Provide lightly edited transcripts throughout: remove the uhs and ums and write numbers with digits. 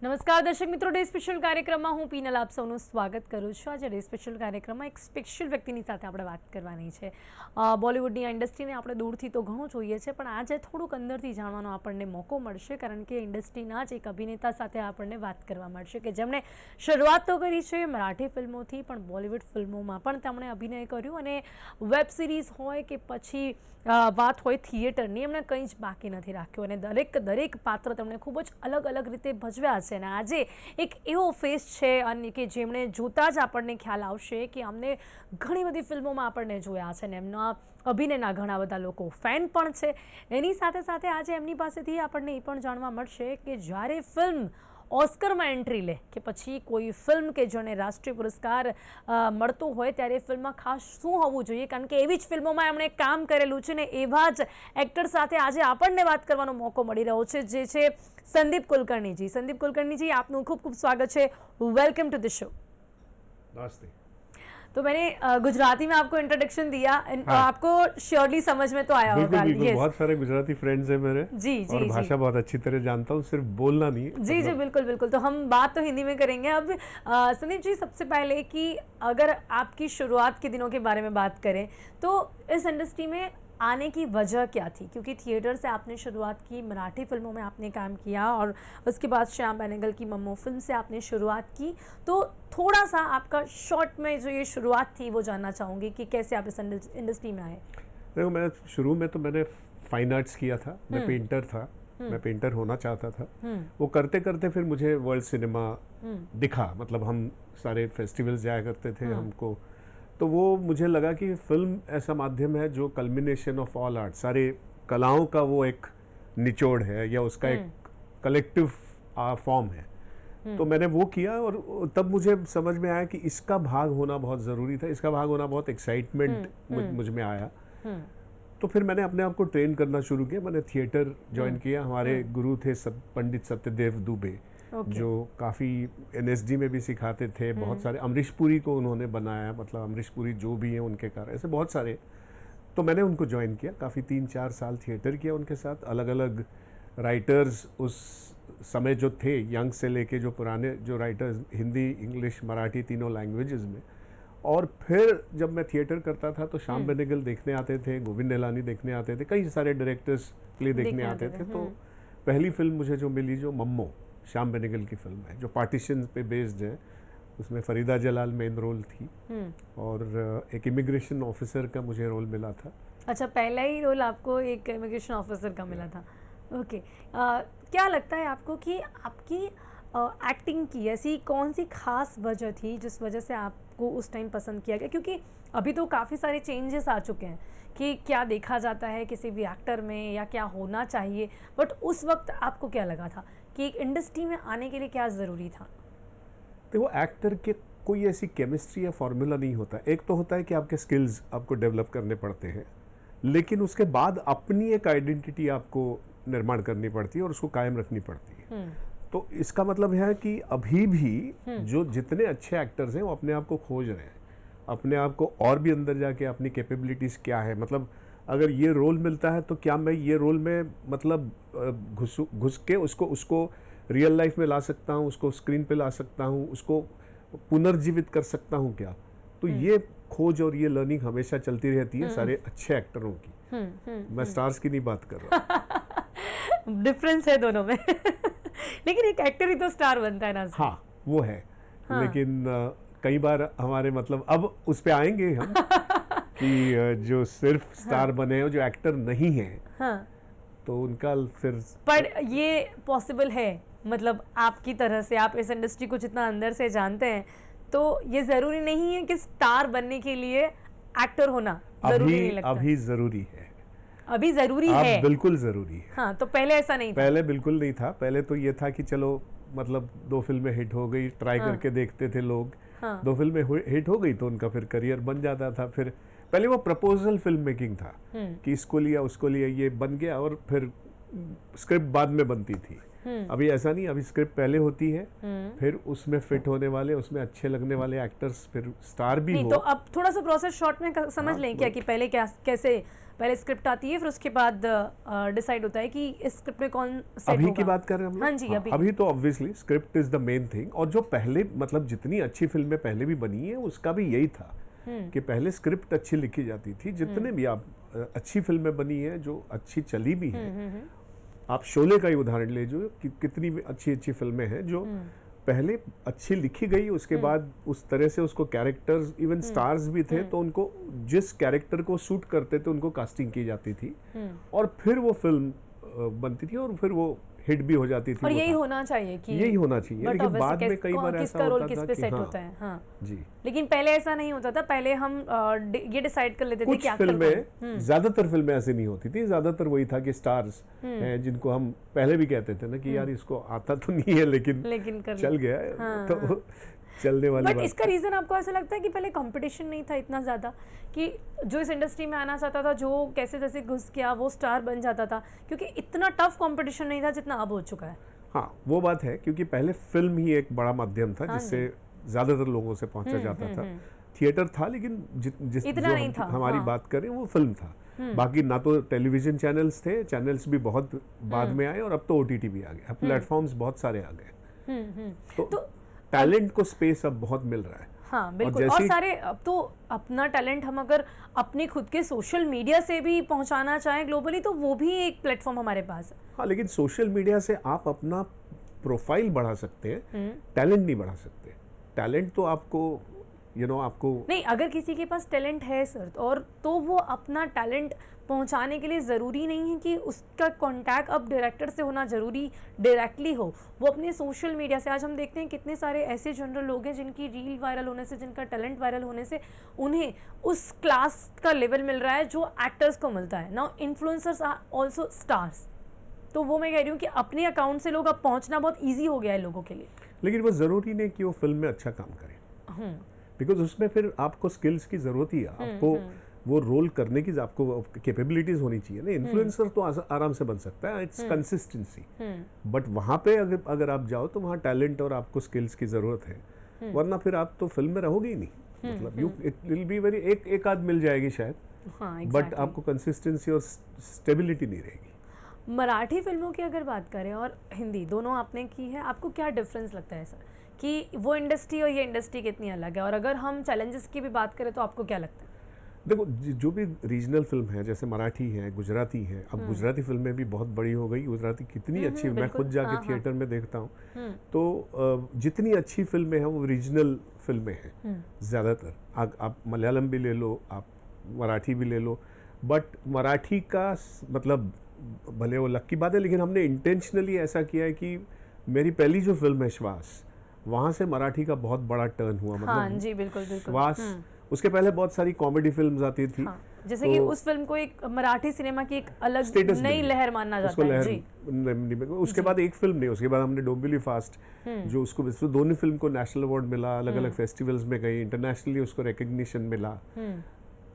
નમસ્કાર દર્શક મિત્રો, ડે સ્પેશિયલ કાર્યક્રમમાં હું પીનલ આપ સૌનું સ્વાગત કરું છું. આજે ડે સ્પેશિયલ કાર્યક્રમમાં એક સ્પેશિયલ વ્યક્તિની સાથે આપણે વાત કરવાની છે. બોલિવૂડની ઇન્ડસ્ટ્રીને આપણે દૂરથી તો ઘણું જોઈએ છે, પણ આજે થોડુંક અંદરથી જાણવાનો આપણને મોકો મળશે, કારણ કે ઇન્ડસ્ટ્રીના જ એક અભિનેતા સાથે આપણને વાત કરવા મળશે કે જેમણે શરૂઆત તો કરી છે મરાઠી ફિલ્મોથી, પણ બોલિવૂડ ફિલ્મોમાં પણ તેમણે અભિનય કર્યું અને વેબ સિરીઝ હોય કે પછી વાત હોય થિયેટરની, એમણે કંઈ જ બાકી નથી રાખ્યું અને દરેક પાત્ર તેમણે ખૂબ જ અલગ અલગ રીતે ભજવ્યા છે. અને આજે એક એવો ફેસ છે અને કે જેમણે જોતાં જ આપણને ખ્યાલ આવશે કે અમને ઘણી બધી ફિલ્મોમાં આપણને જોયા છે ને એમના અભિનયના ઘણા બધા લોકો ફેન પણ છે. એની સાથે સાથે આજે એમની પાસેથી આપણને એ પણ જાણવા મળશે કે જ્યારે ફિલ્મ ઓસ્કરમાં એન્ટ્રી લે કે પછી કોઈ ફિલ્મ કે જેને રાષ્ટ્રીય પુરસ્કાર મળતો હોય ત્યારે ફિલ્મમાં ખાસ શું હોવું જોઈએ, કારણ કે એવી જ ફિલ્મોમાં એમણે કામ કરેલું છે ને એવા જ એક્ટર સાથે આજે આપણને વાત કરવાનો મોકો મળી રહ્યો છે, જે છે संदीप कुलकर्णी जी. संदीप कुलकर्णी जी, आपका खूब खूब स्वागत है. Welcome to the show. नमस्ते. तो मैंने गुजराती में आपको इंट्रोडक्शन दिया, हाँ. आपको श्योरली समझ में तो आया होगा. बिल्कुल, बहुत सारे गुजराती फ्रेंड्स हैं मेरे. जी जी, और भाषा बहुत अच्छी तरह जानता हूँ, सिर्फ बोलना नहीं. जी जी, बिल्कुल बिल्कुल. तो हम बात तो हिंदी में करेंगे. अब संदीप जी, सबसे पहले कि अगर आपकी शुरुआत के दिनों के बारे में बात करें तो इस इंडस्ट्री में आने की वजह क्या थी, क्योंकि थिएटर से आपने शुरुआत की, मराठी फिल्मों में आपने काम किया और उसके बाद श्याम बेनेगल की मम्मो फिल्म से आपने शुरुआत की. तो थोड़ा सा आपका शॉर्ट में जो ये शुरुआत थी वो जानना चाहूँगी कि कैसे आप इस इंडस्ट्री में आए. देखो, मैं शुरू में तो मैंने फाइन आर्ट्स किया था. मैं पेंटर था. मैं पेंटर होना चाहता था. वो करते करते फिर मुझे वर्ल्ड सिनेमा दिखा. मतलब हम सारे फेस्टिवल्स जाया करते थे हमको, तो वो मुझे लगा कि फिल्म ऐसा माध्यम है जो कल्मिनेशन ऑफ ऑल आर्ट, सारे कलाओं का वो एक निचोड़ है या उसका एक कलेक्टिव फॉर्म है. तो मैंने वो किया और तब मुझे समझ में आया कि इसका भाग होना बहुत ज़रूरी था. इसका भाग होना बहुत एक्साइटमेंट मुझ में आया. तो फिर मैंने अपने आप को ट्रेन करना शुरू किया. मैंने थिएटर ज्वाइन किया. हमारे गुरु थे पंडित सत्यदेव दुबे, जो काफ़ी NSD में भी सिखाते थे. बहुत सारे अमरीश पुरी को उन्होंने बनाया, मतलब अमरीश पुरी जो भी हैं उनके कारण, ऐसे बहुत सारे. तो मैंने उनको ज्वाइन किया. काफ़ी 3-4 साल थिएटर किया उनके साथ. अलग अलग राइटर्स उस समय जो थे, यंग से लेके जो पुराने जो राइटर्स, हिंदी, इंग्लिश, मराठी, तीनों लैंग्वेजेस में. और फिर जब मैं थिएटर करता था तो श्याम बेनेगल देखने आते थे, गोविंद निहलानी देखने आते थे, कई सारे डायरेक्टर्स प्ले देखने आते थे. तो पहली फिल्म मुझे जो मिली, जो मम्मो, श्याम बेनेगल की फिल्म है, जो पार्टीशन पे बेस्ड है. उसमें फरीदा जलाल मेन रोल थी और एक इमिग्रेशन ऑफिसर का मुझे रोल मिला था. अच्छा, पहला ही रोल आपको एक इमिग्रेशन ऑफिसर का मिला था. ओके. क्या लगता है आपको कि आपकी एक्टिंग की ऐसी कौन सी खास वजह थी जिस वजह से आपको उस टाइम पसंद किया गया, क्योंकि अभी तो काफ़ी सारे चेंजेस आ चुके हैं कि क्या देखा जाता है किसी भी एक्टर में या क्या होना चाहिए, बट उस वक्त आपको क्या लगा था कि एक इंडस्ट्री में आने के लिए क्या ज़रूरी था? देखो, एक्टर के कोई ऐसी केमिस्ट्री या फॉर्मूला नहीं होता. एक तो होता है कि आपके स्किल्स आपको डेवलप करने पड़ते हैं, लेकिन उसके बाद अपनी एक आइडेंटिटी आपको निर्माण करनी पड़ती है और उसको कायम रखनी पड़ती है. तो इसका मतलब है कि अभी भी जो जितने अच्छे एक्टर्स हैं वो अपने आप को खोज रहे हैं, अपने आप को और भी अंदर जाके अपनी कैपेबिलिटीज़ क्या है. मतलब अगर ये रोल मिलता है तो क्या मैं ये रोल में मतलब घुस के उसको रियल लाइफ में ला सकता हूँ, उसको स्क्रीन पे ला सकता हूँ, उसको पुनर्जीवित कर सकता हूँ क्या. तो ये खोज और ये लर्निंग हमेशा चलती रहती है सारे अच्छे एक्टरों की. मैं स्टार्स की नहीं बात कर रहा. डिफरेंस है दोनों में. लेकिन एक एक्टर ही तो स्टार बनता है ना. हाँ, वो है. हाँ. लेकिन कई बार हमारे मतलब अब उस पे आएंगे हम कि जो सिर्फ स्टार बने हो, जो एक्टर नहीं है, तो उनका फिर. पर ये पॉसिबल है, मतलब आपकी तरह से, आप इस इंडस्ट्री को जितना अंदर से जानते हैं, तो ये जरूरी नहीं है कि स्टार बनने के लिए एक्टर होना जरूरी नहीं लगता. अभी जरूरी है. अभी जरूरी है. बिल्कुल जरूरी है. हाँ, तो पहले ऐसा नहीं था. पहले बिल्कुल नहीं था. पहले तो ये था कि चलो मतलब 2 फिल्में हिट हो गई, ट्राई करके देखते थे लोग. 2 फिल्में हिट हो गई तो उनका फिर करियर बन जाता था. फिर पहले वो प्रपोजल फिल्म मेकिंग था कि इसको लिया उसको लिया, ये बन गया और फिर स्क्रिप्ट बाद में बनती थी. अभी ऐसा नहीं, अभी स्क्रिप्ट पहले होती है, फिर उसमें फिट होने वाले, उसमें अच्छे लगने वाले एक्टर्स, फिर स्टार भी नहीं हो। तो अब थोड़ा सा प्रोसेस शॉर्ट में समझ लें क्या कि पहले क्या कैसे पहले स्क्रिप्ट आती है, फिर उसके बाद डिसाइड होता है कि इस स्क्रिप्ट में कौन सेट अभी होगा। की बात कर रहे हैं हम लोग? हाँ जी, अभी तो obviously script is the main thing. और जो पहले मतलब जितनी अच्छी फिल्में पहले भी बनी है उसका भी यही था कि पहले स्क्रिप्ट अच्छी लिखी जाती थी। जितने भी आप अच्छी फिल्में बनी है जो अच्छी चली भी हैं, आप शोले का ही उदाहरण ले जो कि कितनी अच्छी अच्छी फिल्में हैं जो पहले अच्छी लिखी गई, उसके बाद उस तरह से उसको कैरेक्टर्स, इवन स्टार्स भी थे तो उनको जिस कैरेक्टर को सूट करते थे उनको कास्टिंग की जाती थी और फिर वो फिल्म बनती थी और फिर वो हिट भी हो जाती थी। और यही होना चाहिए कि यही होना चाहिए, but लेकिन obviously बाद में कई बार किसका ऐसा रोल होता किस था पे कि सेट हाँ, होता है। हाँ जी, लेकिन पहले ऐसा नहीं होता था। पहले हम ये डिसाइड कर लेते थे कुछ कि एक्टर फिल्में, ज्यादातर फिल्में ऐसी नहीं होती थी। ज्यादातर वही था कि स्टार्स हैं जिनको हम पहले भी कहते थे ना कि यार इसको आता तो नहीं है लेकिन कर चल गया है, तो चलने वाली बट बात। इसका रीजन आपको ऐसा लगता है कि पहले कंपटीशन नहीं था इतना ज्यादा कि जो इस इंडस्ट्री में आना चाहता था, जो कैसे जैसे घुस गया वो स्टार बन जाता था, क्योंकि इतना टफ कंपटीशन नहीं था जितना अब हो चुका है। हाँ, वो बात है, क्योंकि पहले फिल्म ही एक बड़ा माध्यम था जिससे ज्यादातर लोगों से पहुंचा जाता था। थिएटर था लेकिन जिस इतना जो नहीं था, हमारी बात करें वो फिल्म था। बाकी ना तो टेलीविजन चैनल्स थे, चैनल्स भी बहुत बाद में आए और अब तो ओटीटी भी आ गए, अब प्लेटफॉर्म्स बहुत सारे आ गए। तो टैलेंट को स्पेस अब बहुत मिल रहा है। हाँ बिल्कुल। और सारे अब तो अपना टैलेंट हम अगर अपने खुद के सोशल मीडिया से भी पहुंचाना चाहें ग्लोबली तो वो भी एक प्लेटफॉर्म हमारे पास है। हाँ, लेकिन सोशल मीडिया से आप अपना प्रोफाइल बढ़ा सकते हैं, टैलेंट नहीं बढ़ा सकते। टैलेंट तो आपको आपको नहीं, अगर किसी के पास टैलेंट है सर और तो वो अपना टैलेंट पहुंचाने के लिए ज़रूरी नहीं है कि उसका कांटेक्ट अब डायरेक्टर से होना ज़रूरी डायरेक्टली हो, वो अपने सोशल मीडिया से। आज हम देखते हैं कितने सारे ऐसे जनरल लोग हैं जिनकी रील वायरल होने से, जिनका टैलेंट वायरल होने से उन्हें उस क्लास का लेवल मिल रहा है जो एक्टर्स को मिलता है। Now influencers are also stars. तो वो मैं कह रही हूँ कि अपने अकाउंट से लोग अब पहुँचना बहुत ईजी हो गया है लोगों के लिए। लेकिन वो ज़रूरी नहीं कि वो फिल्म में अच्छा काम करे, बिकॉज उसमें फिर आपको स्किल्स की ज़रूरत ही है, आपको वो रोल करने की आपको कैपेबिलिटीज होनी चाहिए ना। इन्फ्लुएंसर तो आराम से बन सकता है, इट्स कंसिस्टेंसी। बट वहाँ पे अगर आप जाओ तो वहाँ टैलेंट और आपको स्किल्स की ज़रूरत है, वरना फिर आप तो फिल्म में रहोगे ही नहीं। मतलब इट विल बी वेरी एक आध मिल जाएगी शायद, बट आपको कंसिस्टेंसी और स्टेबिलिटी नहीं रहेगी। मराठी फिल्मों की अगर बात करें और हिंदी, दोनों आपने की है, आपको क्या डिफरेंस लगता है सर कि वो इंडस्ट्री और ये इंडस्ट्री कितनी अलग है? और अगर हम चैलेंजेस की भी बात करें तो आपको क्या लगता है? देखो, जो भी रीजनल फिल्म है, जैसे मराठी है, गुजराती है, अब गुजराती फिल्में भी बहुत बड़ी हो गई। गुजराती कितनी अच्छी, मैं खुद जाके थिएटर में देखता हूँ। तो जितनी अच्छी फिल्में हैं वो रीजनल फिल्में हैं ज़्यादातर। आप मलयालम भी ले लो, आप मराठी भी ले लो, बट मराठी का मतलब भले वो लक की बात है, लेकिन हमने इंटेंशनली ऐसा किया है कि मेरी पहली जो फिल्म है श्वास, वहाँ से मराठी का बहुत बड़ा टर्न हुआ। मतलब हाँ जी, बिल्कुल बिल्कुल। श्वास, उसके पहले बहुत सारी कॉमेडी फिल्म्स आती थी। हाँ, जैसे कि उस फिल्म को एक मराठी सिनेमा की एक अलग नई लहर मानना जाता है जी। उसके बाद एक फिल्म नहीं, उसके बाद हमने डोंबिवली फास्ट, जो उसको दोनों फिल्म को नेशनल अवार्ड मिला, अलग अलग फेस्टिवल्स में गई, इंटरनेशनली उसको रिकग्निशन मिला।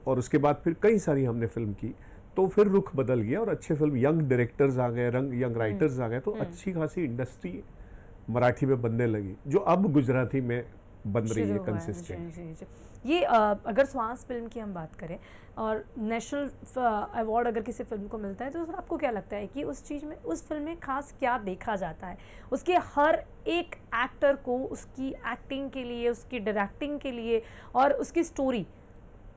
और उसके बाद फिर कई सारी हमने फिल्म की, तो फिर रुख बदल गया और अच्छे फिल्म, यंग डायरेक्टर्स आ गए, यंग राइटर्स आ गए, तो अच्छी खासी इंडस्ट्री मराठी में बनने लगी, जो अब गुजराती में बन रही है कंसिस्टेंट। ये अगर श्वास फिल्म की हम बात करें और नेशनल अवार्ड अगर किसी फिल्म को मिलता है तो सर आपको क्या लगता है कि उस चीज़ में, उस फिल्म में खास क्या देखा जाता है? उसके हर एक एक्टर को उसकी एक्टिंग के लिए, उसकी डायरेक्टिंग के लिए और उसकी स्टोरी,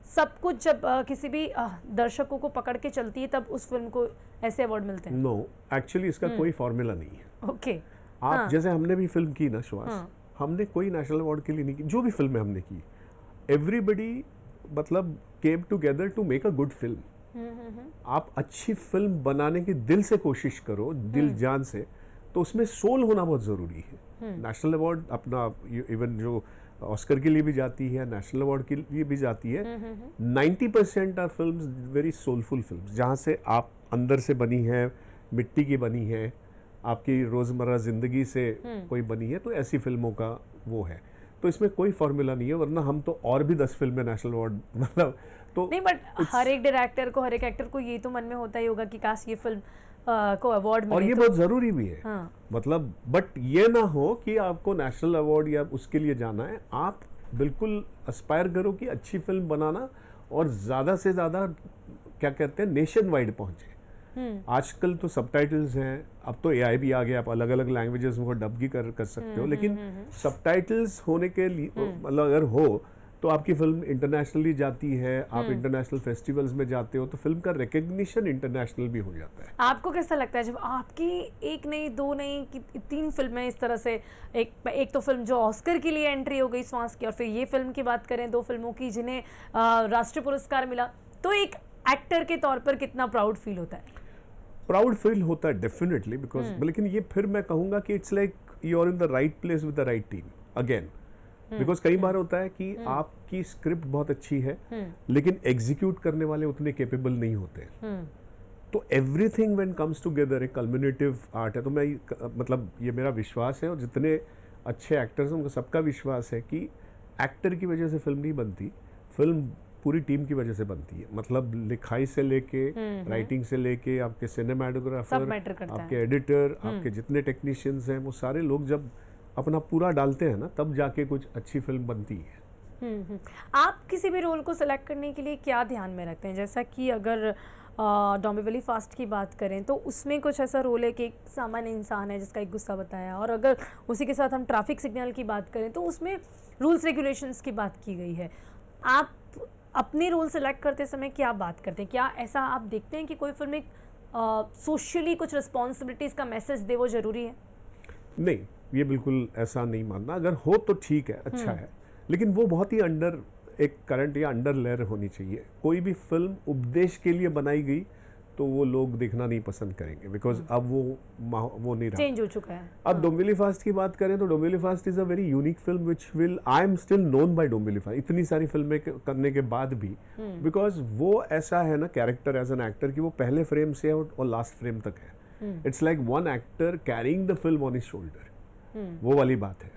सब कुछ जब किसी भी दर्शकों को पकड़ के चलती है तब उस फिल्म को ऐसे अवार्ड मिलते हैं? नो, एक्चुअली इसका कोई फॉर्मूला नहीं है। ओके। आप जैसे हमने भी फिल्म की ना श्वास, हमने कोई नेशनल अवार्ड के लिए नहीं की, जो भी फिल्में हमने की, एवरीबडी मतलब came together to make a good film. आप अच्छी फिल्म बनाने की दिल से कोशिश करो, दिल जान से, तो उसमें सोल होना बहुत जरूरी है। नेशनल अवार्ड अपना इवन जो ऑस्कर के लिए भी जाती है, नेशनल अवार्ड के लिए भी जाती है, 90% are films very soulful films, जहाँ से आप अंदर से बनी है, मिट्टी की बनी है, आपकी रोज़मर्रा ज़िंदगी से कोई बनी है, तो ऐसी फिल्मों का वो है। तो इसमें कोई फॉर्मूला नहीं है, वरना हम तो और भी 10 फिल्में नेशनल अवार्ड मतलब तो नहीं, बट हर एक डायरेक्टर को, हर एक एक्टर को ये तो मन में होता ही होगा कि काश ये फिल्म को अवार्ड और मिले ये तो बहुत जरूरी भी है। हाँ। मतलब बट ये ना हो कि आपको नेशनल अवार्ड या उसके लिए जाना है, आप बिल्कुल एस्पायर करो कि अच्छी फिल्म बनाना और ज्यादा से ज्यादा क्या कहते हैं नेशन वाइड पहुंचे। आजकल तो सबटाइटल्स हैं, अब तो एआई भी आ गया, आप अलग अलग लैंग्वेजेस में डब भी कर सकते हो, लेकिन सबटाइटल्स होने के लिए मतलब अगर हो तो आपकी फिल्म इंटरनेशनली जाती है, आप इंटरनेशनल फेस्टिवल्स में जाते हो तो फिल्म का रिकग्निशन इंटरनेशनल भी हो जाता है। आपको कैसा लगता है जब आपकी एक नहीं, दो नहीं कि 3 फिल्में इस तरह से, एक तो फिल्म जो ऑस्कर के लिए एंट्री हो गई श्वास की, और फिर ये फिल्म की बात करें 2 फिल्मों की जिन्हें राष्ट्रीय पुरस्कार मिला, तो एक एक्टर के तौर पर कितना प्राउड फील होता है? प्राउड फील होता है डेफिनेटली, बिकॉज लेकिन ये फिर मैं कहूंगा कि it's like you are in the right place with the right team again, because कई बार होता है कि आपकी स्क्रिप्ट बहुत अच्छी है लेकिन एग्जीक्यूट करने वाले उतने केपेबल नहीं होते। तो एवरीथिंग व्हेन कम्स टुगेदर एक कल्मिनेटिव आर्ट है। तो मैं मतलब ये मेरा विश्वास है और जितने अच्छे एक्टर्स हैं उनको सबका विश्वास है कि एक्टर की वजह से फिल्म नहीं बनती, फिल्म पूरी टीम की वजह से बनती है। मतलब लिखाई से लेके राइटिंग से लेके आपके सिनेमाटोग्राफर, आपके एडिटर, आपके जितने टेक्नीशियंस हैं, वो सारे लोग जब अपना पूरा डालते हैं ना तब जाके कुछ अच्छी फिल्म बनती है। आप किसी भी रोल को सिलेक्ट करने के लिए क्या ध्यान में रखते हैं? जैसा कि अगर डोंबिवली फास्ट की बात करें तो उसमें कुछ ऐसा रोल है कि एक सामान्य इंसान है जिसका एक गुस्सा बताया, और अगर उसी के साथ हम ट्रैफिक सिग्नल की बात करें तो उसमें रूल्स रेगुलेशंस की बात की गई है। आप अपने रोल सेलेक्ट करते समय क्या बात करते हैं? क्या ऐसा आप देखते हैं कि कोई फिल्म एक सोशली कुछ रिस्पॉन्सिबिलिटीज़ का मैसेज दे, वो ज़रूरी है? नहीं, ये बिल्कुल ऐसा नहीं मानना। अगर हो तो ठीक है, अच्छा है, लेकिन वो बहुत ही अंडर एक करंट या अंडर लेयर होनी चाहिए। कोई भी फिल्म उपदेश के लिए बनाई गई तो वो लोग देखना नहीं पसंद करेंगे, बिकॉज अब वो नहीं रहा, चेंज हो चुका है। अब डोंबिवली फास्ट की बात करें तो Dombivli fast is a very unique film which will I am still known by Dombivli fast, इतनी सारी फिल्में करने के बाद भी, बिकॉज वो ऐसा है ना कैरेक्टर एज एन एक्टर कि वो पहले फ्रेम से और लास्ट फ्रेम तक है। It's like one actor carrying the film on his shoulder, वो वाली बात है।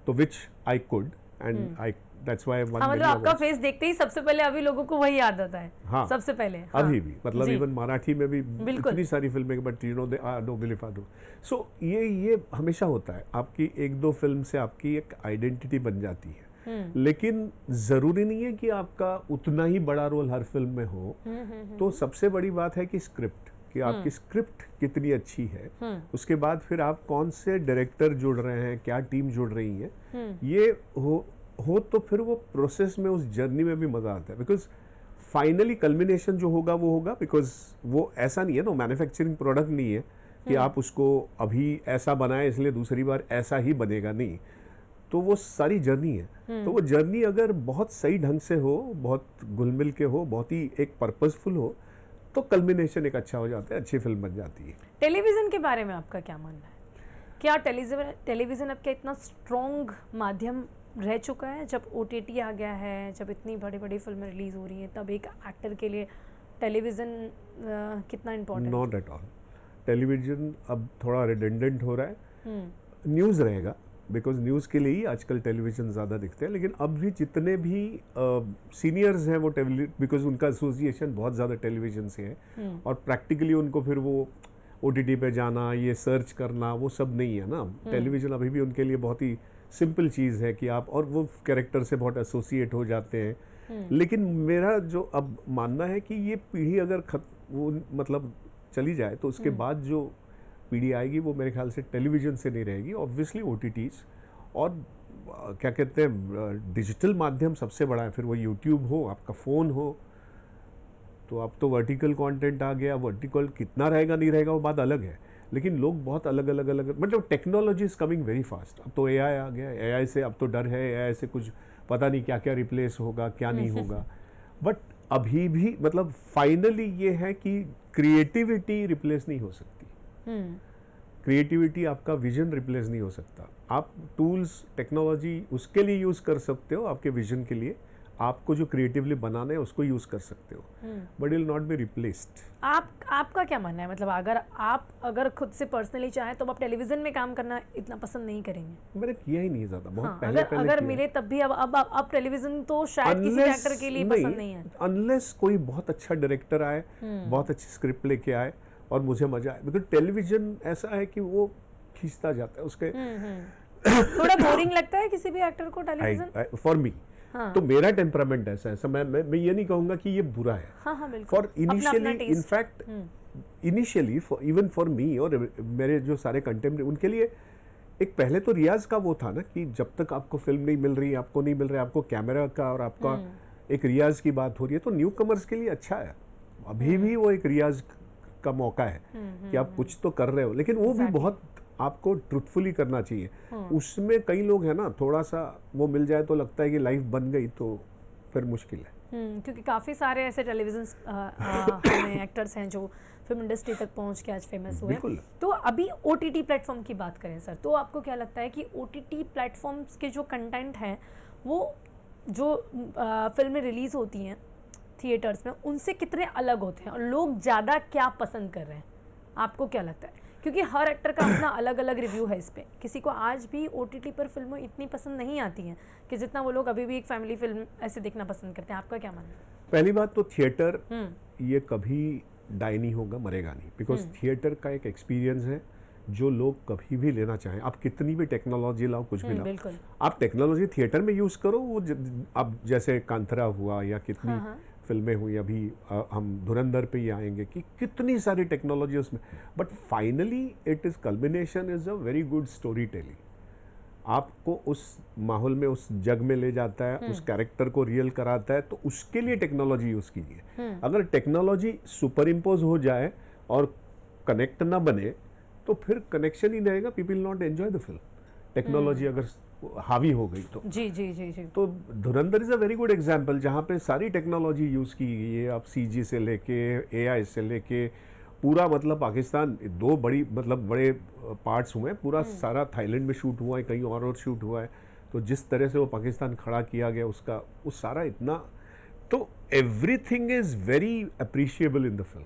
तो which I could and I that's why one. मतलब आपका फेस देखते ही सबसे पहले अभी लोगों को वही याद आता है। हाँ, सबसे पहले अभी भी मतलब इवन मराठी में भी इतनी सारी फिल्में, but you know they are Dombivli fast. So ये हमेशा होता है, आपकी 1-2 फिल्म से आपकी एक आइडेंटिटी बन जाती है, लेकिन जरूरी नहीं है कि आपका उतना ही बड़ा रोल हर फिल्म में हो। तो सबसे बड़ी बात है कि स्क्रिप्ट, कि आपकी स्क्रिप्ट कितनी अच्छी है, उसके बाद फिर आप कौन से डायरेक्टर जुड़ रहे हैं, क्या टीम जुड़ रही है, ये हो तो फिर वो प्रोसेस में, उस जर्नी में भी मजा आता है। बिकॉज फाइनली कल्मिनेशन जो होगा वो होगा, बिकॉज वो ऐसा नहीं है ना, मैन्युफैक्चरिंग प्रोडक्ट नहीं है कि आप उसको अभी ऐसा बनाए इसलिए दूसरी बार ऐसा ही बनेगा, नहीं। तो वो सारी जर्नी है। तो वो जर्नी अगर बहुत सही ढंग से हो, बहुत घुल-मिल के हो, बहुत ही एक पर्पसफुल हो, तो कल्मिनेशन एक अच्छा हो जाता है, अच्छी फिल्म बन जाती है। टेलीविजन के बारे में आपका क्या मानना है? क्या टेलीविजन अब क्या इतना स्ट्रॉन्ग माध्यम रह चुका है? जब OTT आ गया है, जब इतनी बड़ी बड़ी फिल्में रिलीज हो रही हैं, तब एक एक्टर के लिए टेलीविजन कितना important? Not at all. Television अब थोड़ा रिडंडेंट हो रहा है। न्यूज़ रहेगा, बिकॉज न्यूज़ के लिए ही आजकल टेलीविजन ज़्यादा दिखते हैं, लेकिन अब भी जितने भी सीनियर्स हैं वो बिकॉज उनका एसोसिएशन बहुत ज़्यादा टेलीविजन से है, और प्रैक्टिकली उनको फिर वो OTT पे जाना, ये सर्च करना, वो सब नहीं है ना। टेलीविजन अभी भी उनके लिए बहुत ही सिंपल चीज़ है कि आप, और वो कैरेक्टर से बहुत एसोसिएट हो जाते हैं। लेकिन मेरा जो अब मानना है कि ये पीढ़ी अगर वो मतलब चली जाए तो उसके बाद जो पीढ़ी आएगी वो मेरे ख्याल से टेलीविज़न से नहीं रहेगी, ऑब्वियसली OTTs और क्या कहते हैं डिजिटल माध्यम सबसे बड़ा है। फिर वो यूट्यूब हो, आपका फ़ोन हो, तो अब तो वर्टिकल कंटेंट आ गया। वर्टिकल कितना रहेगा नहीं रहेगा वो बात अलग है, लेकिन लोग बहुत अलग मतलब technology is coming very fast. अब तो AI आ गया, AI से अब तो डर है, AI से कुछ पता नहीं क्या क्या रिप्लेस होगा, क्या नहीं होगा। बट अभी भी मतलब फाइनली ये है कि क्रिएटिविटी रिप्लेस नहीं हो सकती। क्रिएटिविटी, आपका विजन रिप्लेस नहीं हो सकता। आप टूल्स, टेक्नोलॉजी उसके लिए यूज़ कर सकते हो, आपके विजन के लिए, आपको जो क्रिएटिवली बनाना है उसको यूज कर सकते हो, but will not be replaced. आपका क्या मानना है? मतलब अगर खुद से पर्सनली चाहें तो आप टेलीविजन में काम करना इतना पसंद नहीं करेंगे? मैंने किया ही नहीं ज्यादा, बहुत हाँ, पहले अगर मिले तब भी अब टेलीविजन तो शायद किसी एक्टर के लिए पसंद नहीं है, अनलेस कोई बहुत अच्छा डायरेक्टर आए, बहुत अच्छी स्क्रिप्ट लेके आए और मुझे मजा आया, बिकॉज टेलीविजन ऐसा है कि वो खींचता जाता है उसके। थोड़ा बोरिंग लगता है किसी भी एक्टर को टेलीविजन, फॉर मी। हाँ। तो मेरा टेम्परामेंट ऐसा है, मैं ये नहीं कहूंगा कि ये बुरा है। हाँ हाँ बिल्कुल। For initially, in fact initially even for me और मेरे जो सारे कंटेम्प्रेरी, उनके लिए एक पहले तो रियाज का वो था ना कि जब तक आपको फिल्म नहीं मिल रही, आपको नहीं मिल रहा है, आपको कैमरा का और आपका एक रियाज की बात हो रही है, तो न्यू कमर्स के लिए अच्छा है। अभी भी वो एक रियाज का मौका है कि आप कुछ तो कर रहे हो, लेकिन वो भी बहुत आपको ट्रुथफुली करना चाहिए। उसमें कई लोग हैं ना, थोड़ा सा वो मिल जाए तो लगता है कि लाइफ बन गई, तो फिर मुश्किल है। क्योंकि काफ़ी सारे ऐसे टेलीविजन एक्टर्स हैं जो फिल्म इंडस्ट्री तक पहुंच के आज फेमस हुए। तो अभी OTT प्लेटफॉर्म की बात करें सर, तो आपको क्या लगता है कि OTT प्लेटफॉर्म्स के जो कंटेंट हैं वो जो फिल्में रिलीज़ होती हैं थिएटर्स में उनसे कितने अलग होते हैं और लोग ज़्यादा क्या पसंद कर रहे हैं, आपको क्या लगता है? क्योंकि हर एक्टर का अपना अलग अलग रिव्यू है इस पे। किसी को आज भी OTT पर फिल्में इतनी पसंद नहीं आती हैं कि जितना वो लोग अभी भी एक फैमिली फिल्म ऐसे देखना पसंद करते हैं। आपका क्या मानना है? पहली बात तो थिएटर ये कभी डाई नहीं होगा, मरेगा नहीं, बिकॉज थिएटर का एक एक्सपीरियंस है जो लोग कभी भी लेना चाहें। आप कितनी भी टेक्नोलॉजी लाओ, कुछ भी लाओ, आप टेक्नोलॉजी थिएटर में यूज करो। वो अब जैसे कांतरा हुआ या कितनी फिल्में हुई, अभी हम धुरंधर पे ही आएंगे कि कितनी सारी टेक्नोलॉजी उसमें, but finally it is culmination is a very good story telling. आपको उस माहौल में, उस जग में ले जाता है, उस कैरेक्टर को रियल कराता है, तो उसके लिए टेक्नोलॉजी यूज कीजिए। अगर टेक्नोलॉजी सुपर इम्पोज हो जाए और कनेक्ट ना बने तो फिर कनेक्शन ही नहीं रहेगा, people not enjoy the film. Technology अगर हावी हो गई तो जी जी जी जी। तो धुरंधर is a very good example जहाँ पे सारी टेक्नोलॉजी यूज की गई है। आप CG से लेके AI से लेके पूरा, मतलब पाकिस्तान 2 बड़ी मतलब बड़े पार्ट्स हुए हैं, पूरा सारा थाईलैंड में शूट हुआ है, कहीं और शूट हुआ है। तो जिस तरह से वो पाकिस्तान खड़ा किया गया उसका, वो सारा इतना, तो everything is very appreciable in the film.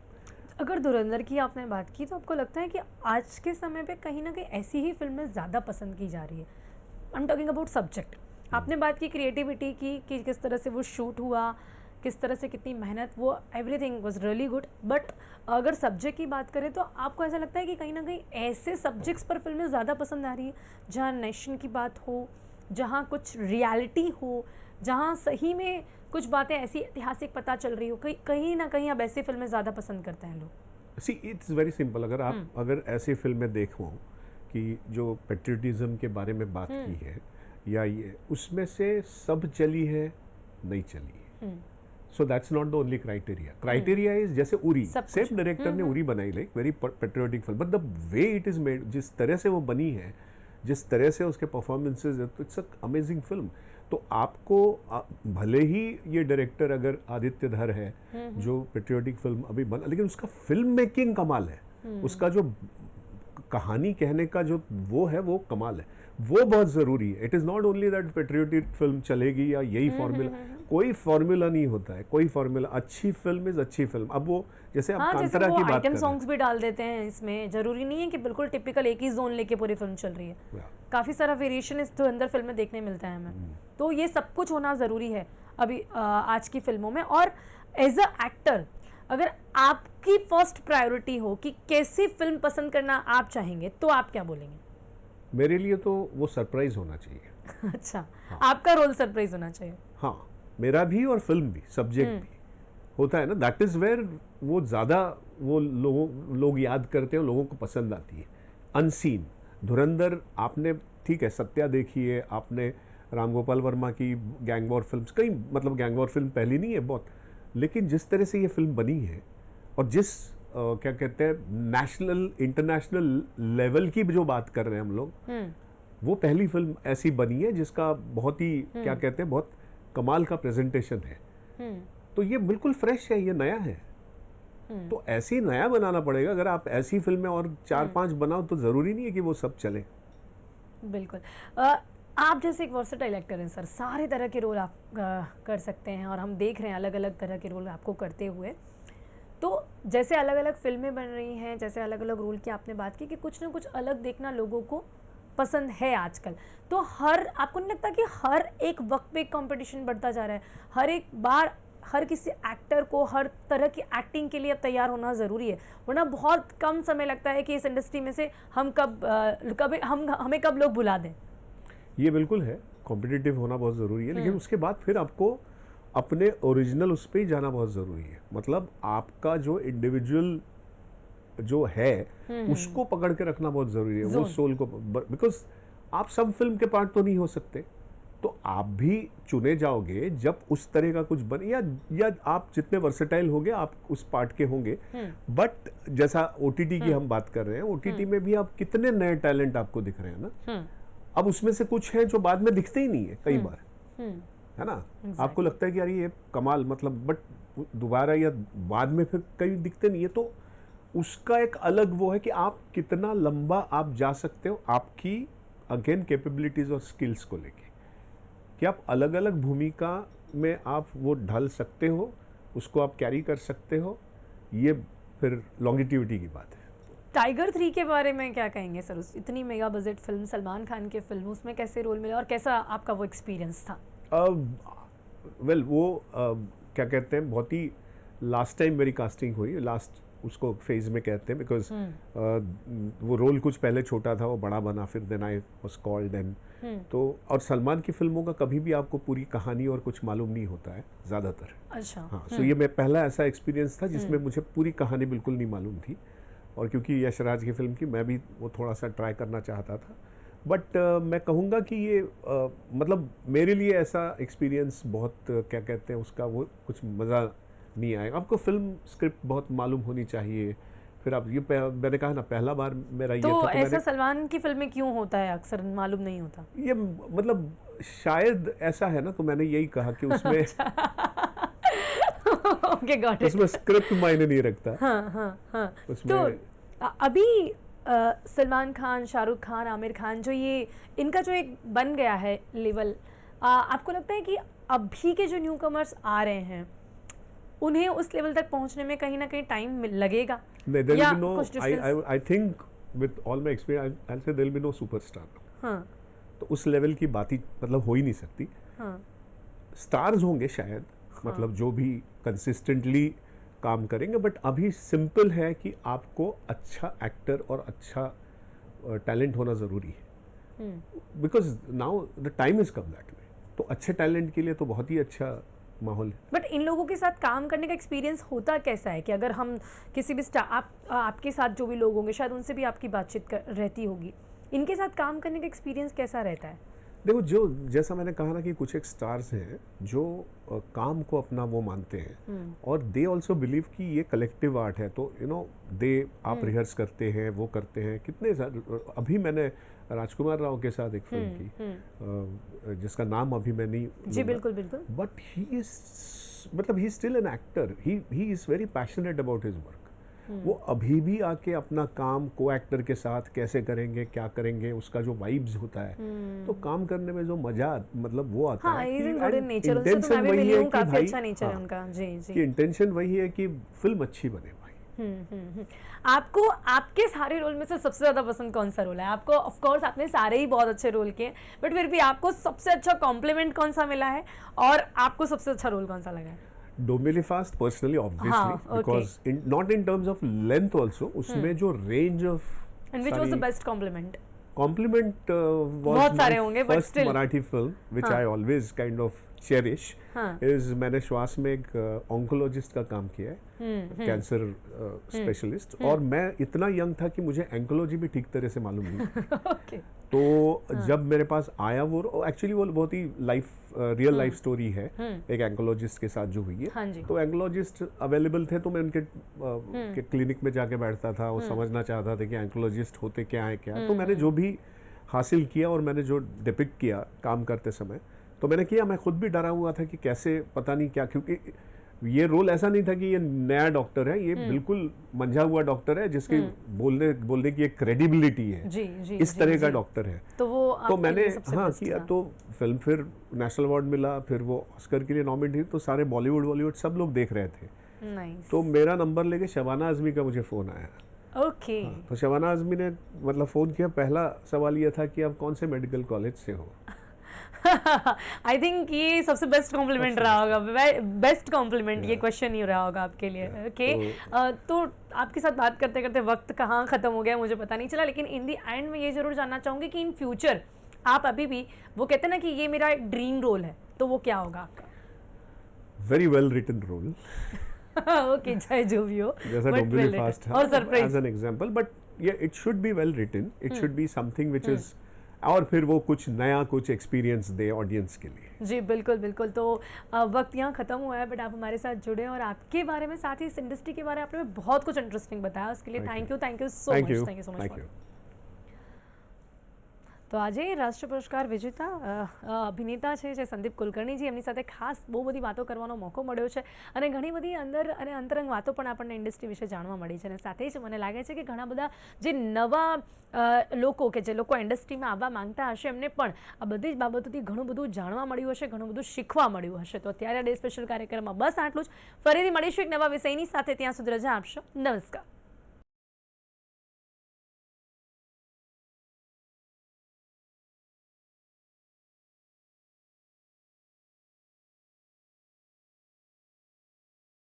अगर धुरंधर की आपने बात की तो आपको लगता है कि आज के समय पे कहीं ना कहीं ऐसी ही फिल्में ज़्यादा पसंद की जा रही है? I am talking about subject. आपने बात की क्रिएटिविटी की कि किस तरह से वो शूट हुआ, किस तरह से कितनी मेहनत, वो everything was really good. But अगर सब्जेक्ट की बात करें तो आपको ऐसा लगता है कि कहीं ना कहीं ऐसे सब्जेक्ट्स पर फिल्में ज़्यादा पसंद आ रही है जहाँ नेशन की बात हो, जहाँ कुछ रियलिटी हो, जहाँ सही में कुछ बातें ऐसी ऐतिहासिक पता चल रही हो, कहीं ना कहीं अब ऐसी फिल्में ज़्यादा पसंद करते हैं लोग? See it's very simple. अगर आप अगर ऐसी फिल्में देखो कि जो पेट्रियटिज्म के बारे में बात की है, या ये उसमें से सब चली है, नहीं चली है, so that's not the only criteria. Criteria is जैसे उरी, सेम डायरेक्टर ने उरी बनाई, like very patriotic film, but the way it is made, जिस तरह से वो बनी है, जिस तरह से उसके performances, it's a amazing film. तो आपको भले ही ये डायरेक्टर अगर आदित्य धर है जो पेट्रियोटिक फिल्म अभी बना, लेकिन उसका फिल्म मेकिंग कमाल है, उसका जो कहानी कहने का जो वो है वो कमाल है, वो बहुत ज़रूरी है। It is not only that patriotic film चलेगी या यही फॉर्मूला, कोई फॉर्मूला नहीं होता है, कोई फॉर्मूला। अच्छी फिल्म इज अच्छी फिल्म। अब वो जैसे आप कांतारा की बात आइटम सॉन्ग्स भी डाल देते हैं इसमें, जरूरी नहीं है कि बिल्कुल टिपिकल एक ही जोन लेके पूरी फिल्म चल रही है। काफ़ी सारा वेरिएशन इस अंदर फिल्म में देखने मिलता है हमें। तो ये सब कुछ होना ज़रूरी है अभी आज की फिल्मों में। और एज अ एक्टर अगर आपकी फर्स्ट प्रायोरिटी हो कि कैसी फिल्म पसंद करना आप चाहेंगे तो आप क्या बोलेंगे? मेरे लिए तो वो सरप्राइज होना चाहिए। अच्छा, हाँ। आपका रोल सरप्राइज होना चाहिए? हाँ, मेरा भी और फिल्म भी, सब्जेक्ट भी होता है ना, दैट इज वेयर वो ज़्यादा वो लोग याद करते हैं, लोगों को पसंद आती है। अनसीन धुरंधर आपने, ठीक है, सत्या देखी है आपने, राम गोपाल वर्मा की गैंग वॉर फिल्म, कई मतलब गैंग वॉर फिल्म पहली नहीं है बहुत, लेकिन जिस तरह से ये फिल्म बनी है और जिस क्या कहते हैं नेशनल इंटरनेशनल लेवल की जो बात कर रहे हैं हम लोग, वो पहली फिल्म ऐसी बनी है जिसका बहुत ही क्या कहते हैं बहुत कमाल का प्रेजेंटेशन है। तो ये बिल्कुल फ्रेश है, ये नया है। तो ऐसे ही नया बनाना पड़ेगा। अगर आप ऐसी फिल्में और 4-5 बनाओ तो जरूरी नहीं है कि वो सब चले। बिल्कुल। आप जैसे एक वर्सेटाइल एक्टर हैं सर, सारे तरह के रोल आप कर सकते हैं और हम देख रहे हैं अलग अलग तरह के रोल आपको करते हुए। तो जैसे अलग अलग फिल्में बन रही हैं, जैसे अलग अलग रोल की आपने बात की कि कुछ ना कुछ अलग देखना लोगों को पसंद है आजकल। तो आपको नहीं लगता कि हर एक वक्त पे एक कंपटीशन बढ़ता जा रहा है? हर एक बार हर किसी एक्टर को हर तरह की एक्टिंग के लिए अब तैयार होना ज़रूरी है, वरना बहुत कम समय लगता है कि इस इंडस्ट्री में से हम हमें कब लोग बुला दें। ये बिल्कुल है, कॉम्पिटिटिव होना बहुत ज़रूरी है, लेकिन उसके बाद फिर आपको अपने ओरिजिनल उस पर ही जाना बहुत ज़रूरी है। मतलब आपका जो इंडिविजुअल जो है उसको पकड़ के रखना बहुत ज़रूरी है, वो सोल को, बिकॉज आप सब फिल्म के पार्ट तो नहीं हो सकते, तो आप भी चुने जाओगे जब उस तरह का कुछ बने, या आप जितने वर्सेटाइल होंगे आप उस पार्ट के होंगे। बट जैसा ओटीटी की हम बात कर रहे हैं, ओटीटी में भी आप कितने नए टैलेंट आपको दिख रहे हैं ना, अब उसमें से कुछ हैं जो बाद में दिखते ही नहीं है कई बार, है ना। आपको लगता है कि यार ये कमाल, मतलब, बट दोबारा या बाद में फिर कहीं दिखते नहीं है। तो उसका एक अलग वो है कि आप कितना लंबा आप जा सकते हो, आपकी अगेन कैपेबिलिटीज और स्किल्स को लेके, कि आप अलग अलग भूमिका में आप वो ढल सकते हो, उसको आप कैरी कर सकते हो। ये फिर लॉन्गिटिविटी की बात है। टाइगर 3 के बारे में क्या कहेंगे सर? उस इतनी mega budget film, Salman Khan की फिल्म, उसमें कैसे रोल मिला और कैसा आपका वो एक्सपीरियंस था? वेल वो क्या कहते हैं, बहुत ही लास्ट टाइम मेरी कास्टिंग हुई, लास्ट उसको फेज में कहते हैं, बिकॉज वो रोल कुछ पहले छोटा था, वो बड़ा बना, फिर then I was called and तो। और सलमान की फिल्मों का कभी भी आपको पूरी कहानी और कुछ मालूम नहीं होता है ज़्यादातर। अच्छा। हाँ, सो ये मैं पहला ऐसा एक्सपीरियंस था जिसमें मुझे पूरी कहानी बिल्कुल नहीं मालूम थी, और क्योंकि यशराज की फिल्म की मैं भी वो थोड़ा सा ट्राई करना चाहता था। बट मैं कहूँगा कि ये मतलब मेरे लिए ऐसा एक्सपीरियंस बहुत क्या कहते हैं उसका, वो कुछ मज़ा नहीं आएगा। आपको फिल्म स्क्रिप्ट बहुत मालूम होनी चाहिए, फिर आप ये मैंने कहा ना, पहला बार मेरा ये तो था। तो ऐसा सलमान की फिल्म क्यों होता है, अक्सर मालूम नहीं होता? ये मतलब शायद ऐसा है ना, तो मैंने यही कहा कि उसमें ओके, गॉट इट। उसमें स्क्रिप्ट मायने नहीं रखता। हाँ। उसमें तो अभी सलमान खान, शाहरुख खान, आमिर खान, जो ये इनका जो एक बन गया है लेवल, आपको लगता है कि अभी के जो न्यू कमर्स आ रहे हैं उन्हें उस लेवल तक पहुंचने में कहीं ना कहीं टाइम लगेगा? या कुछ difference? I think with all my experience I'll say there will be no superstar। हाँ। तो उस लेवल की बात ही मतलब हो ही नहीं सकती। हाँ। स्टार्स होंगे शायद, मतलब जो भी कंसिस्टेंटली काम करेंगे, बट अभी सिंपल है कि आपको अच्छा एक्टर और अच्छा टैलेंट होना ज़रूरी है, because now the time is come that way. तो अच्छे टैलेंट के लिए तो बहुत ही अच्छा माहौल है। बट इन लोगों के साथ काम करने का एक्सपीरियंस होता कैसा है कि अगर हम किसी भी आपके साथ जो भी लोग होंगे, शायद उनसे भी आपकी बातचीत रहती होगी, इनके साथ काम करने का एक्सपीरियंस कैसा रहता है? देखो, जो जैसा मैंने कहा ना कि कुछ एक स्टार्स हैं जो काम को अपना वो मानते हैं, और दे ऑल्सो बिलीव कि ये कलेक्टिव आर्ट है, तो यू नो दे आप रिहर्स करते हैं, वो करते हैं। कितने अभी मैंने राजकुमार राव के साथ एक फिल्म की जिसका नाम अभी मैं नहीं, जी बिल्कुल बिल्कुल, बट ही इज मतलब he still an actor, he is very passionate about his work. वो अभी भी आके अपना काम को एक्टर के साथ कैसे करेंगे, क्या करेंगे, उसका जो वाइब्स होता है, तो काम करने में जो मजा मतलब वो आता है कि इंटेंशन वही है कि भाई, अच्छा नेचर है उनका। जी जी, कि इंटेंशन वही है कि फिल्म अच्छी बने भाई। आपको आपके सारे रोल में से सबसे ज्यादा पसंद कौन सा रोल है? आपको ऑफ कोर्स आपने सारे ही बहुत अच्छे रोल किए, बट फिर भी आपको सबसे अच्छा कॉम्प्लीमेंट कौन सा मिला है और आपको सबसे अच्छा रोल कौन सा लगा है? Dombivli fast personally obviously, because not in terms of length also, उसमें जो range of and which was the best compliment? Compliment बहुत was सारे my होंगे, but first still. Marathi film which I always kind of cherish is मैंने श्वास में एक oncologist का काम किया है, कैंसर स्पेशलिस्ट, और मैं इतना यंग था कि मुझे एंकोलॉजी भी ठीक तरह से मालूम नहीं ओके। तो जब मेरे पास आया वो एक्चुअली वो बहुत ही रियल लाइफ स्टोरी है एक एंकोलॉजिस्ट के साथ जो हुई है। हाँ जी। तो एंकोलॉजिस्ट अवेलेबल थे, तो मैं उनके के क्लिनिक में जाके बैठता था, वो समझना चाहता था कि एंकोलॉजिस्ट होते क्या है क्या। तो मैंने जो भी हासिल किया और मैंने जो डिपिक्ट किया काम करते समय, तो मैंने किया। मैं खुद भी डरा हुआ था कि कैसे, पता नहीं क्या, क्योंकि ये रोल ऐसा नहीं था कि ये नया डॉक्टर है, ये बिल्कुल मंझा हुआ डॉक्टर है जिसके बोलने की एक क्रेडिबिलिटी है। जी, जी, इस तरह का डॉक्टर है। तो मैंने हाँ किया, तो फिल्म फिर नेशनल अवार्ड मिला, फिर वो ऑस्कर के लिए नॉमिनेट हुई, तो सारे बॉलीवुड सब लोग देख रहे थे। नाइस। तो मेरा नंबर लेके शबाना आजमी का मुझे फ़ोन आया। ओके। तो शबाना आजमी ने मतलब फ़ोन किया, पहला सवाल ये था कि आप कौन से मेडिकल कॉलेज से हो। आई थिंक ये सबसे बेस्ट कॉम्प्लीमेंट रहा होगा, बेस्ट कॉम्प्लीमेंट ये क्वेश्चन ही रहा होगा आपके लिए। ओके, तो आपके साथ बात करते करते वक्त कहाँ ख़त्म हो गया मुझे पता नहीं चला, लेकिन इन दी एंड में ये ज़रूर जानना चाहूँगी कि इन फ्यूचर आप अभी भी वो कहते हैं ना कि ये मेरा ड्रीम रोल है, तो वो क्या होगा आपका? Very well written role, okay, चाहे जो भी हो, जैसा but Dombivli well written. Fast और surprise as an example, but it should be well written, it should be something which is, और फिर वो कुछ नया, कुछ एक्सपीरियंस दे ऑडियंस के लिए। जी बिल्कुल बिल्कुल। तो वक्त यहाँ ख़त्म हुआ है, बट आप हमारे साथ जुड़े और आपके बारे में, साथ ही इस इंडस्ट्री के बारे में आपने बहुत कुछ इंटरेस्टिंग बताया, उसके लिए thank you so much, thank you so much. તો આજે રાષ્ટ્રીય પુરસ્કાર વિજેતા અભિનેતા છે જે સંદીપ કુલકર્ણીજી, એમની સાથે ખાસ બહુ બધી વાતો કરવાનો મોકો મળ્યો છે અને ઘણી બધી અંદર અને અંતરંગ વાતો પણ આપણને ઇન્ડસ્ટ્રી વિશે જાણવા મળી છે અને સાથે જ મને લાગે છે કે ઘણા બધા જે નવા લોકો કે જે લોકો ઇન્ડસ્ટ્રીમાં આવવા માંગતા હશે એમને પણ આ બધી જ બાબતોથી ઘણું બધું જાણવા મળ્યું હશે, ઘણું બધું શીખવા મળ્યું હશે। તો અત્યારે ડે સ્પેશિયલ કાર્યક્રમમાં બસ આટલું જ, ફરીથી મળીશું એક નવા વિષયની સાથે, ત્યાં સુધી રજા આપશો, નમસ્કાર।